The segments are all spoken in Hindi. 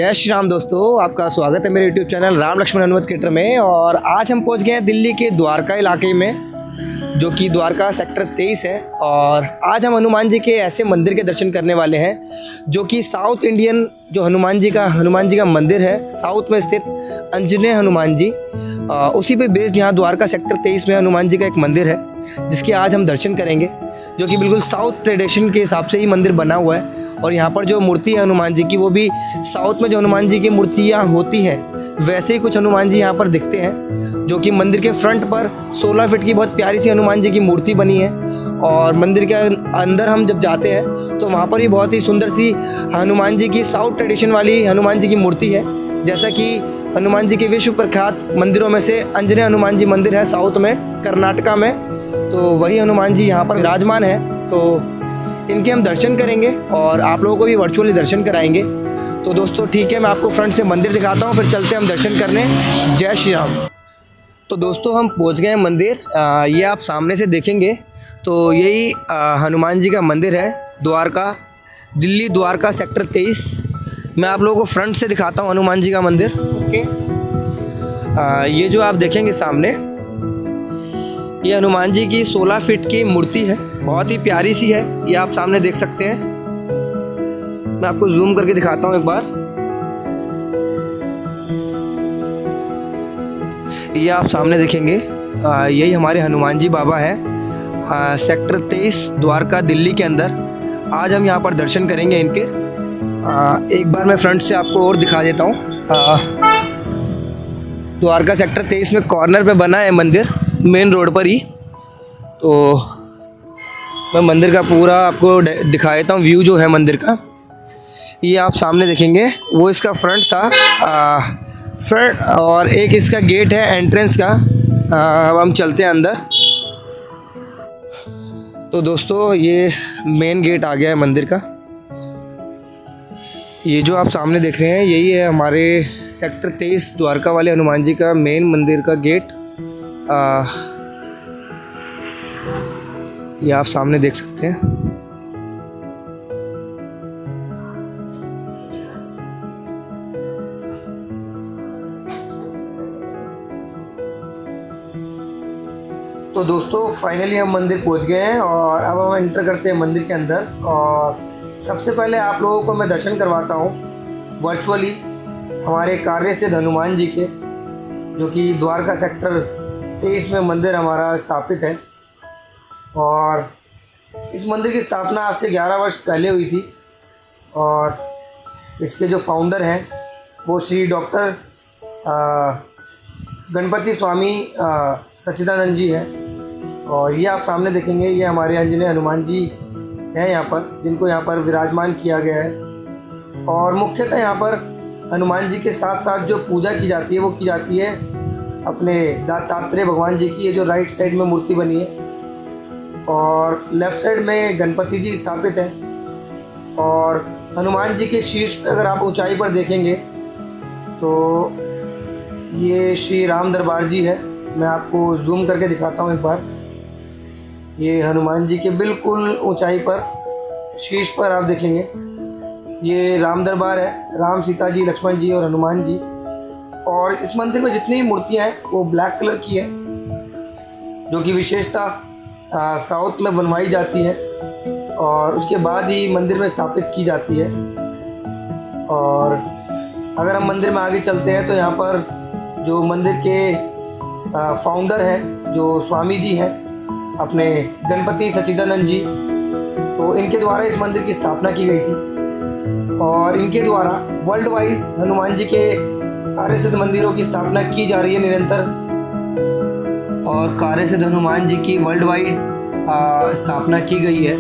जय श्री राम दोस्तों, आपका स्वागत है मेरे YouTube channel Ram Lakshman Hanumat creator में। और आज हम पहुंच गए हैं दिल्ली के द्वारका इलाके में, जो कि द्वारका सेक्टर 23 है। और आज हम हनुमान जी के ऐसे मंदिर के दर्शन करने वाले हैं जो कि साउथ इंडियन जो हनुमान जी का मंदिर है, साउथ में स्थित आंजनेय हनुमान जी, उसी पे बेस्ड यहाँ द्वारका सेक्टर 23 में हनुमान जी का एक मंदिर है जिसके आज हम दर्शन करेंगे, जो कि बिल्कुल साउथ ट्रेडिशन के हिसाब से ही मंदिर बना हुआ है। और यहाँ पर जो मूर्ति है हनुमान जी की, वो भी साउथ में जो हनुमान जी की मूर्तियाँ होती हैं वैसे ही कुछ हनुमान जी यहाँ पर दिखते हैं, जो कि मंदिर के फ्रंट पर 16 फीट की बहुत प्यारी सी हनुमान जी की मूर्ति बनी है। और मंदिर के अंदर हम जब जाते हैं तो वहाँ पर भी बहुत ही सुंदर सी हनुमान जी की साउथ ट्रेडिशन वाली हनुमान जी की मूर्ति है। जैसा कि हनुमान जी के विश्व प्रख्यात मंदिरों में से आंजनेय हनुमान जी मंदिर है साउथ में, कर्नाटका में, तो वही हनुमान जी यहाँ पर विराजमान है। तो इनके हम दर्शन करेंगे और आप लोगों को भी वर्चुअली दर्शन कराएंगे। तो दोस्तों ठीक है, मैं आपको फ्रंट से मंदिर दिखाता हूँ, फिर चलते हैं हम दर्शन करने। जय श्री राम। तो दोस्तों हम पहुँच गए हैं मंदिर। ये आप सामने से देखेंगे तो यही हनुमान जी का मंदिर है, द्वारका, दिल्ली द्वारका सेक्टर 23। मैं आप लोगों को फ्रंट से दिखाता हूँ हनुमान जी का मंदिर। ये जो आप देखेंगे सामने, ये हनुमान जी की 16 फीट की मूर्ति है, बहुत ही प्यारी सी है। ये आप सामने देख सकते हैं, मैं आपको जूम करके दिखाता हूँ एक बार। ये आप सामने देखेंगे, यही हमारे हनुमान जी बाबा है, सेक्टर 23 द्वारका दिल्ली के अंदर। आज हम यहाँ पर दर्शन करेंगे इनके। एक बार मैं फ्रंट से आपको और दिखा देता हूँ। द्वारका सेक्टर 23 में कॉर्नर पे बना है मंदिर, मेन रोड पर ही। तो मैं मंदिर का पूरा आपको दिखा देता हूँ, व्यू जो है मंदिर का। ये आप सामने देखेंगे, वो इसका फ्रंट था, फ्रंट, और एक इसका गेट है एंट्रेंस का। अब हम चलते हैं अंदर। तो दोस्तों ये मेन गेट आ गया है मंदिर का। ये जो आप सामने देख रहे हैं, यही है हमारे सेक्टर 23 द्वारका वाले हनुमान जी का मेन मंदिर का गेट। ये आप सामने देख सकते हैं। तो दोस्तों फाइनली हम मंदिर पहुंच गए हैं और अब हम एंटर करते हैं मंदिर के अंदर। और सबसे पहले आप लोगों को मैं दर्शन करवाता हूं वर्चुअली हमारे कार्य सिद्ध हनुमान जी के, जो कि द्वारका सेक्टर 23 में मंदिर हमारा स्थापित है। और इस मंदिर की स्थापना आज से 11 वर्ष पहले हुई थी। और इसके जो फाउंडर हैं वो श्री डॉक्टर गणपति स्वामी सच्चिदानंद जी हैं। और ये आप सामने देखेंगे, ये हमारे आंजनेय हनुमान जी हैं यहाँ पर, जिनको यहाँ पर विराजमान किया गया है। और मुख्यतः यहाँ पर हनुमान जी के साथ साथ जो पूजा की जाती है वो की जाती है अपने दत्तात्रेय भगवान जी की। ये जो राइट साइड में मूर्ति बनी है और लेफ़्ट साइड में गणपति जी स्थापित है। और हनुमान जी के शीर्ष पे अगर आप ऊंचाई पर देखेंगे तो ये श्री राम दरबार जी है। मैं आपको जूम करके दिखाता हूँ एक बार। ये हनुमान जी के बिल्कुल ऊंचाई पर शीर्ष पर आप देखेंगे, ये राम दरबार है, राम, सीता जी, लक्ष्मण जी और हनुमान जी। और इस मंदिर में जितनी मूर्तियाँ हैं वो ब्लैक कलर की है, जो कि विशेषता साउथ में बनवाई जाती है और उसके बाद ही मंदिर में स्थापित की जाती है। और अगर हम मंदिर में आगे चलते हैं तो यहाँ पर जो मंदिर के फाउंडर हैं, जो स्वामी जी हैं अपने गणपति सच्चिदानंद जी, तो इनके द्वारा इस मंदिर की स्थापना की गई थी। और इनके द्वारा वर्ल्ड वाइज हनुमान जी के कार्य सिद्ध मंदिरों की स्थापना की जा रही है निरंतर। और कार्य सिद्ध हनुमान जी की वर्ल्ड वाइड स्थापना की गई है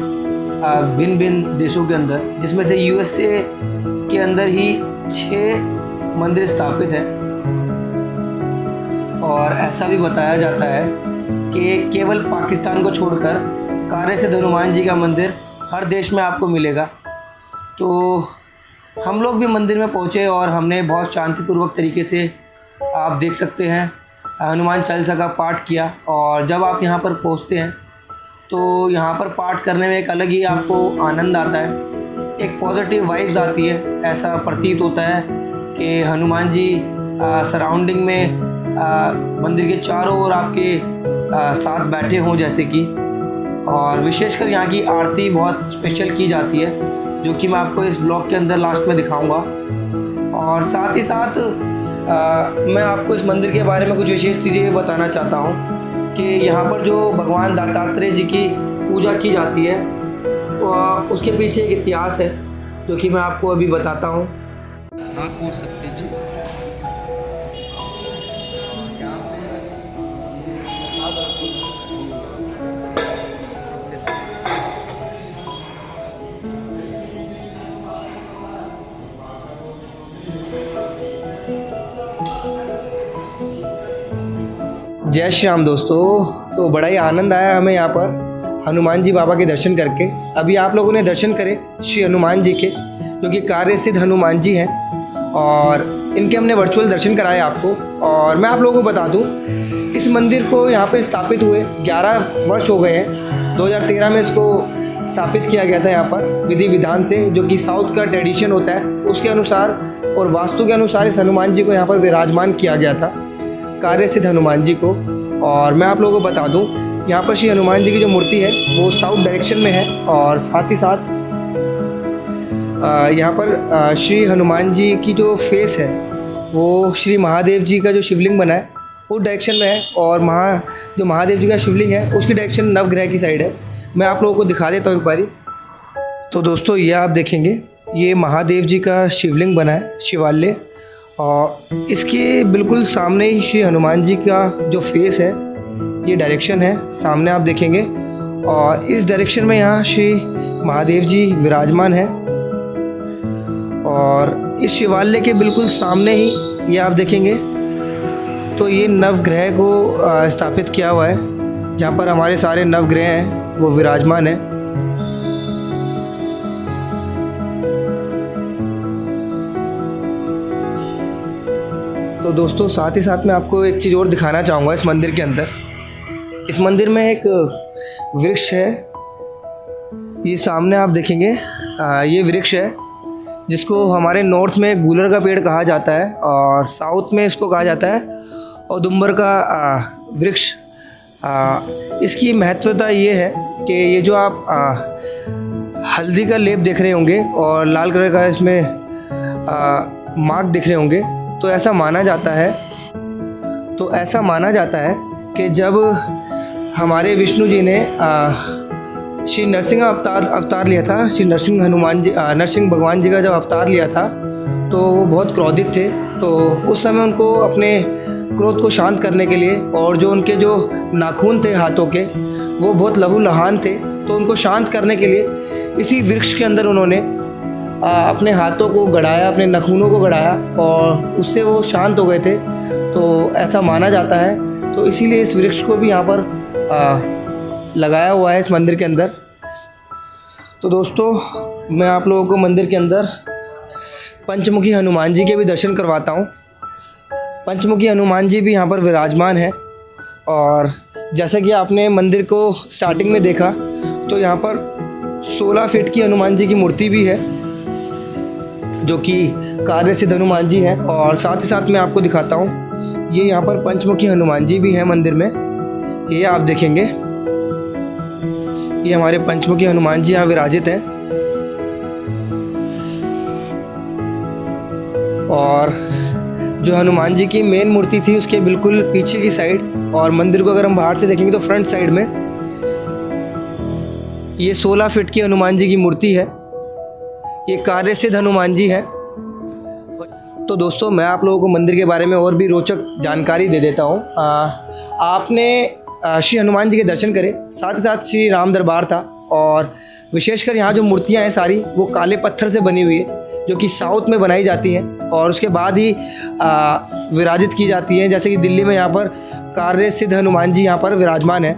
भिन्न भिन्न देशों के अंदर, जिसमें से यूएसए के अंदर ही 6 मंदिर स्थापित हैं। और ऐसा भी बताया जाता है कि केवल पाकिस्तान को छोड़कर कार्य सिद्ध हनुमान जी का मंदिर हर देश में आपको मिलेगा। तो हम लोग भी मंदिर में पहुँचे और हमने बहुत शांतिपूर्वक तरीके से, आप देख सकते हैं, हनुमान चालीसा का पाठ किया। और जब आप यहाँ पर पहुँचते हैं तो यहाँ पर पाठ करने में एक अलग ही आपको आनंद आता है, एक पॉजिटिव वाइब्स आती है, ऐसा प्रतीत होता है कि हनुमान जी सराउंडिंग में मंदिर के चारों ओर आपके साथ बैठे हों जैसे कि। और विशेषकर यहाँ की आरती बहुत स्पेशल की जाती है, जो कि मैं आपको इस व्लॉग के अंदर लास्ट में दिखाऊंगा। और साथ ही साथ मैं आपको इस मंदिर के बारे में कुछ विशेष चीज़ें बताना चाहता हूँ कि यहाँ पर जो भगवान दत्तात्रेय जी की पूजा की जाती है उसके पीछे एक इतिहास है, जो कि मैं आपको अभी बताता हूँ। हाँ, पूछ सकते हैं जी। जय श्री राम दोस्तों। तो बड़ा ही आनंद आया हमें यहाँ पर हनुमान जी बाबा के दर्शन करके। अभी आप लोगों ने दर्शन करे श्री हनुमान जी के, जो कि कार्य सिद्ध हनुमान जी हैं, और इनके हमने वर्चुअल दर्शन कराए आपको। और मैं आप लोगों को बता दूं, इस मंदिर को यहाँ पे स्थापित हुए 11 वर्ष हो गए हैं। 2013 में इसको स्थापित किया गया था यहाँ पर विधि विधान से, जो कि साउथ का ट्रेडिशन होता है उसके अनुसार और वास्तु के अनुसार इस हनुमान जी को यहाँ पर विराजमान किया गया था, कार्य सिद्ध हनुमान जी को। और मैं आप लोगों को बता दूं, यहाँ पर श्री हनुमान जी की जो मूर्ति है वो साउथ डायरेक्शन में है। और साथ ही साथ यहाँ पर श्री हनुमान जी की जो फेस है वो श्री महादेव जी का जो शिवलिंग बना है उस डायरेक्शन में है, और जो महादेव जी का शिवलिंग है उसकी डायरेक्शन नवग्रह की साइड है। मैं आप लोगों को दिखा देता हूँ एक बारी। तो दोस्तों ये आप देखेंगे, ये महादेव जी का शिवलिंग बना है, शिवालय, और इसके बिल्कुल सामने ही श्री हनुमान जी का जो फेस है, ये डायरेक्शन है सामने आप देखेंगे। और इस डायरेक्शन में यहाँ श्री महादेव जी विराजमान है। और इस शिवालय के बिल्कुल सामने ही ये आप देखेंगे तो ये नवग्रह को स्थापित किया हुआ है, जहाँ पर हमारे सारे नवग्रह हैं वो विराजमान है। तो दोस्तों साथ ही साथ मैं आपको एक चीज़ और दिखाना चाहूँगा इस मंदिर के अंदर। इस मंदिर में एक वृक्ष है, ये सामने आप देखेंगे, ये वृक्ष है जिसको हमारे नॉर्थ में गूलर का पेड़ कहा जाता है और साउथ में इसको कहा जाता है औदुंबर का वृक्ष। इसकी महत्वता ये है कि ये जो आप हल्दी का लेप देख रहे होंगे और लाल कलर का इसमें मार्क दिख रहे होंगे, तो ऐसा माना जाता है कि जब हमारे विष्णु जी ने श्री नरसिंह अवतार लिया था, श्री नरसिंह भगवान जी का जब अवतार लिया था तो वो बहुत क्रोधित थे। तो उस समय उनको अपने क्रोध को शांत करने के लिए, और जो उनके जो नाखून थे हाथों के वो बहुत लहूलुहान थे, तो उनको शांत करने के लिए इसी वृक्ष के अंदर उन्होंने अपने हाथों को गड़ाया, अपने नाखूनों को गड़ाया, और उससे वो शांत हो गए थे। तो ऐसा माना जाता है, तो इसीलिए इस वृक्ष को भी यहाँ पर लगाया हुआ है इस मंदिर के अंदर। तो दोस्तों मैं आप लोगों को मंदिर के अंदर पंचमुखी हनुमान जी के भी दर्शन करवाता हूँ। पंचमुखी हनुमान जी भी यहाँ पर विराजमान है। और जैसा कि आपने मंदिर को स्टार्टिंग में देखा, तो यहाँ पर 16 फीट की हनुमान जी की मूर्ति भी है, जो कि कार्य सिद्ध हनुमान जी हैं। और साथ ही साथ मैं आपको दिखाता हूँ, ये यहाँ पर पंचमुखी हनुमान जी भी हैं मंदिर में, ये आप देखेंगे, ये हमारे पंचमुखी हनुमान जी यहाँ विराजित हैं। और जो हनुमान जी की मेन मूर्ति थी उसके बिल्कुल पीछे की साइड, और मंदिर को अगर हम बाहर से देखेंगे तो फ्रंट साइड में ये 16 फीट की हनुमान जी की मूर्ति है, ये कार्य सिद्ध हनुमान जी है। तो दोस्तों मैं आप लोगों को मंदिर के बारे में और भी रोचक जानकारी दे देता हूँ। आपने श्री हनुमान जी के दर्शन करे, साथ ही साथ श्री राम दरबार था, और विशेषकर यहाँ जो मूर्तियाँ हैं सारी वो काले पत्थर से बनी हुई है, जो कि साउथ में बनाई जाती हैं और उसके बाद ही विराजित की जाती हैं। जैसे कि दिल्ली में यहाँ पर कार्य सिद्ध हनुमान जी यहाँ पर विराजमान है।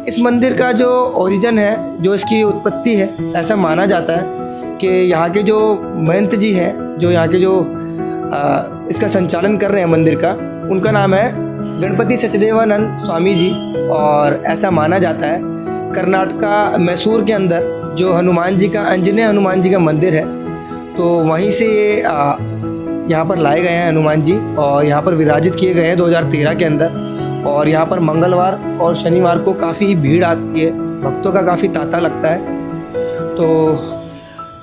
इस मंदिर का जो ओरिजिन है, जो इसकी उत्पत्ति है, ऐसा माना जाता है कि यहाँ के जो महंत जी हैं, जो यहाँ के जो इसका संचालन कर रहे हैं मंदिर का, उनका नाम है गणपति सचदेवानंद स्वामी जी। और ऐसा माना जाता है कर्नाटका मैसूर के अंदर जो हनुमान जी का, आंजनेय हनुमान जी का मंदिर है, तो वहीं से ये यहाँ पर लाए गए हैं हनुमान जी और यहाँ पर विराजित किए गए हैं 2013 के अंदर। और यहाँ पर मंगलवार और शनिवार को काफ़ी भीड़ आती है, भक्तों का काफ़ी तांता लगता है। तो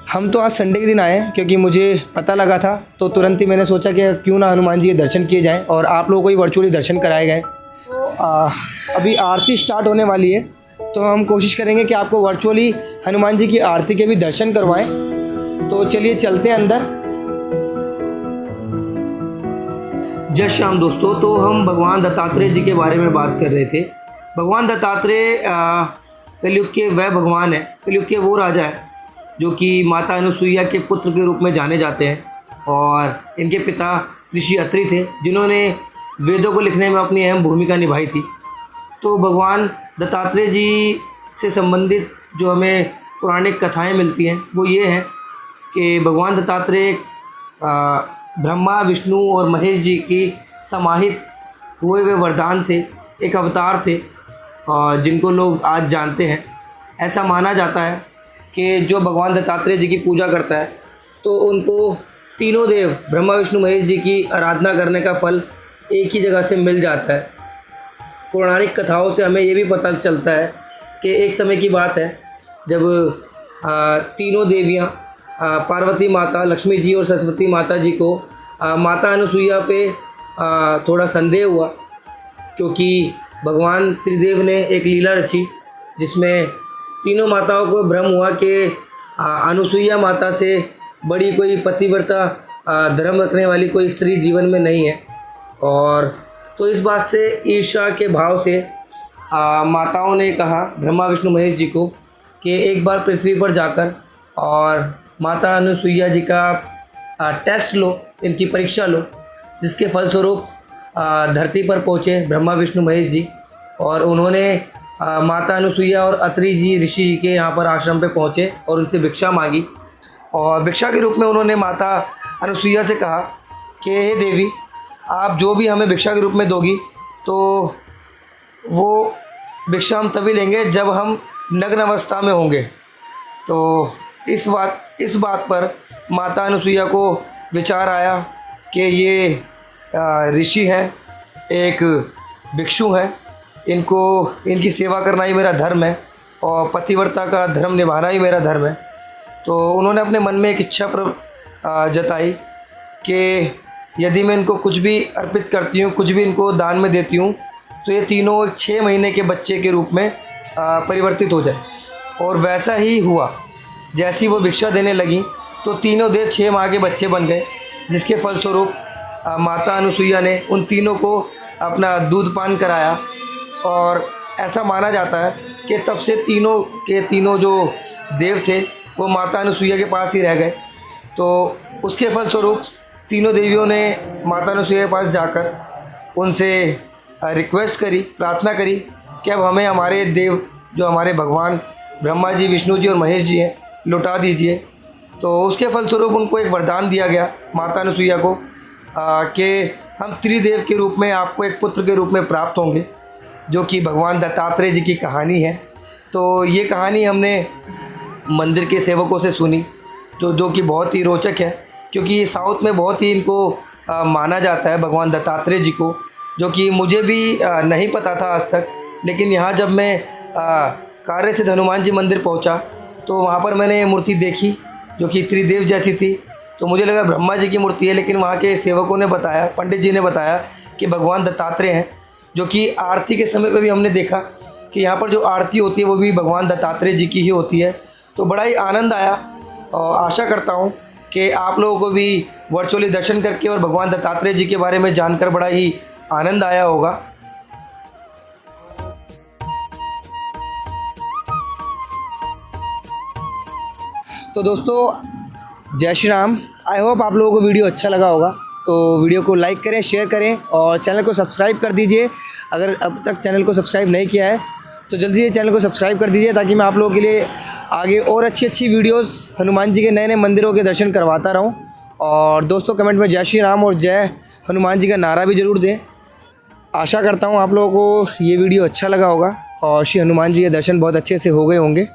हम तो आज संडे के दिन आए हैं क्योंकि मुझे पता लगा था, तो तुरंत ही मैंने सोचा कि क्यों ना हनुमान जी के दर्शन किए जाएं और आप लोगों को ही वर्चुअली दर्शन कराए गए। तो अभी आरती स्टार्ट होने वाली है, तो हम कोशिश करेंगे कि आपको वर्चुअली हनुमान जी की आरती के भी दर्शन करवाएं। तो चलिए चलते हैं अंदर। जय श्याम दोस्तों। तो हम भगवान दत्तात्रेय जी के बारे में बात कर रहे थे। भगवान दत्तात्रेय कलयुग के वह भगवान है, कलयुग के वो राजा है जो कि माता अनुसुईया के पुत्र के रूप में जाने जाते हैं। और इनके पिता ऋषि अत्रि थे जिन्होंने वेदों को लिखने में अपनी अहम भूमिका निभाई थी। तो भगवान दत्तात्रेय जी से संबंधित जो हमें पौराणिक कथाएं मिलती हैं वो ये है कि भगवान दत्तात्रेय ब्रह्मा विष्णु और महेश जी की समाहित हुए वे वरदान थे, एक अवतार थे जिनको लोग आज जानते हैं। ऐसा माना जाता है कि जो भगवान दत्तात्रेय जी की पूजा करता है तो उनको तीनों देव ब्रह्मा विष्णु महेश जी की आराधना करने का फल एक ही जगह से मिल जाता है। पौराणिक कथाओं से हमें ये भी पता चलता है कि एक समय की बात है जब तीनों देवियाँ पार्वती माता, लक्ष्मी जी और सरस्वती माता जी को माता अनुसुईया पे थोड़ा संदेह हुआ, क्योंकि भगवान त्रिदेव ने एक लीला रची जिसमें तीनों माताओं को भ्रम हुआ कि अनुसुईया माता से बड़ी कोई पतिव्रता धर्म रखने वाली कोई स्त्री जीवन में नहीं है। और तो इस बात से ईर्ष्या के भाव से माताओं ने कहा ब्रह्मा विष्णु महेश जी को कि एक बार पृथ्वी पर जाकर और माता अनुसुईया जी का टेस्ट लो, इनकी परीक्षा लो, जिसके फलस्वरूप धरती पर पहुँचे ब्रह्मा विष्णु महेश जी। और उन्होंने माता अनुसुईया और अत्रि जी ऋषि के यहाँ पर आश्रम पे पहुँचे और उनसे भिक्षा मांगी। और भिक्षा के रूप में उन्होंने माता अनुसुईया से कहा कि हे देवी, आप जो भी हमें भिक्षा के रूप में दोगी तो वो भिक्षा हम तभी लेंगे जब हम नग्न अवस्था में होंगे। तो इस बात पर माता अनुसुईया को विचार आया कि ये ऋषि हैं, एक भिक्षु हैं, इनकी सेवा करना ही मेरा धर्म है और पतिव्रता का धर्म निभाना ही मेरा धर्म है। तो उन्होंने अपने मन में एक इच्छा जताई कि यदि मैं इनको कुछ भी अर्पित करती हूँ, कुछ भी इनको दान में देती हूँ, तो ये तीनों 6 महीने के बच्चे के रूप में परिवर्तित हो जाए। और वैसा ही हुआ। जैसी वो भिक्षा देने लगी तो तीनों देव 6 माह के बच्चे बन गए, जिसके फलस्वरूप माता अनुसुईया ने उन तीनों को अपना दूध पान कराया। और ऐसा माना जाता है कि तब से तीनों जो देव थे वो माता अनुसुईया के पास ही रह गए। तो उसके फलस्वरूप तीनों देवियों ने माता अनुसुईया के पास जाकर उनसे रिक्वेस्ट करी, प्रार्थना करी कि अब हमें हमारे देव जो हमारे भगवान ब्रह्मा जी, विष्णु जी और महेश जी हैं लौटा दीजिए। तो उसके फलस्वरूप उनको एक वरदान दिया गया माता अनुसुईया को कि हम त्रिदेव के रूप में आपको एक पुत्र के रूप में प्राप्त होंगे, जो कि भगवान दत्तात्रेय जी की कहानी है। तो ये कहानी हमने मंदिर के सेवकों से सुनी, जो कि बहुत ही रोचक है, क्योंकि साउथ में बहुत ही इनको माना जाता है भगवान दत्तात्रेय जी को, जो कि मुझे भी नहीं पता था आज तक। लेकिन यहाँ जब मैं कार्य सिद्ध हनुमान जी मंदिर पहुँचा तो वहाँ पर मैंने ये मूर्ति देखी जो कि त्रिदेव जैसी थी। तो मुझे लगा ब्रह्मा जी की मूर्ति है, लेकिन वहाँ के सेवकों ने बताया, पंडित जी ने बताया कि भगवान दत्तात्रेय हैं, जो कि आरती के समय पे भी हमने देखा कि यहाँ पर जो आरती होती है वो भी भगवान दत्तात्रेय जी की ही होती है। तो बड़ा ही आनंद आया और आशा करता हूँ कि आप लोगों को भी वर्चुअली दर्शन करके और भगवान दत्तात्रेय जी के बारे में जानकर बड़ा ही आनंद आया होगा। तो दोस्तों जय श्री राम। आई होप आप लोगों को वीडियो अच्छा लगा होगा। तो वीडियो को लाइक करें, शेयर करें और चैनल को सब्सक्राइब कर दीजिए। अगर अब तक चैनल को सब्सक्राइब नहीं किया है तो जल्दी से चैनल को सब्सक्राइब कर दीजिए, ताकि मैं आप लोगों के लिए आगे और अच्छी वीडियोस हनुमान जी के नए मंदिरों के दर्शन करवाता रहूं। और दोस्तों कमेंट में जय श्री राम और जय हनुमान जी का नारा भी ज़रूर दें। आशा करता हूं आप लोगों को ये वीडियो अच्छा लगा होगा और श्री हनुमान जी के दर्शन बहुत अच्छे से हो गए होंगे।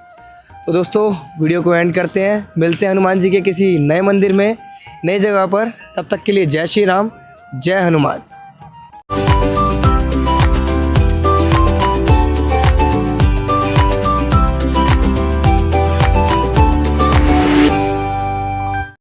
तो दोस्तों वीडियो को एंड करते हैं, मिलते हैं हनुमान जी के किसी नए मंदिर में नई जगह पर। तब तक के लिए जय श्री राम, जय हनुमान।